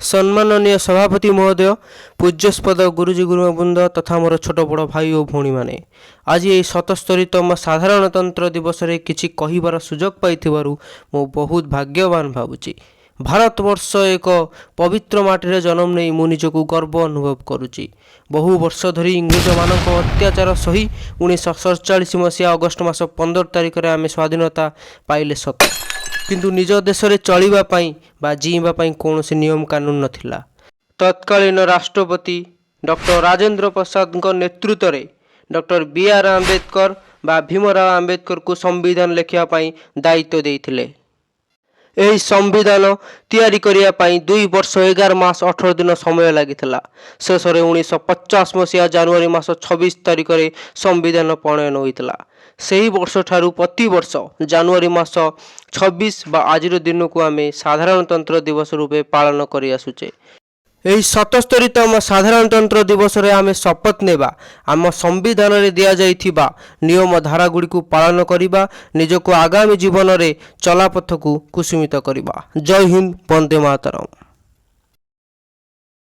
सम्माननीय सभापति महोदय, पूज्यस्पद गुरुजी गुरुवृंद तथा मोर छोट बड़ भाई और भौणी मैंने आज ये 77तम साधारणतंत्र दिवस रे किछि कहिबार सुजोग पाइथिबारु मो बहुत भाग्यवान भावुची। भारतवर्ष एक पवित्र माटी जन्म नहीं मु निजकु गर्व अनुभव करुची। बहु वर्ष धरी इंग्रेज मानक अत्याचार सही 1947 मसीहा अगस्ट मास 15 तारिख रे आमे स्वाधीनता पाइले सत, किंतु निज देश रे चलिबा पई बा जीवा पई कोनोसी नियम कानून नथिला। तत्कालीन राष्ट्रपति डॉक्टर राजेंद्र प्रसाद नेतृत्व रे डॉक्टर बी.आर. आंबेडकर बा भीमराव आंबेडकर को संविधान लेखिया पई दायित्व देइथिले। एही संविधान तैयारी करिया पई 2 वर्ष 11 मास 18 दिन समय लागिथिला। शेष रे 1950 मसीहा जनवरी मास 26 तारिख रे संविधान प्रणयन होइतिला। सही वर्ष ठारू प्रति वर्ष जनवरी मास 26 बा आजिर दिन को आमे साधारणतंत्र दिवस रूपे पालन करि आसुचे। एही 77तम साधारणतंत्र दिवस रे आमे शपथ नेबा आम संविधान रे दिया जाइथिबा नियम धारा गुडी को पालन करिबा, निजको आगामी जीवन रे चलापथ को कुसुमित करिबा। जय हिंद, वंदे मातरम।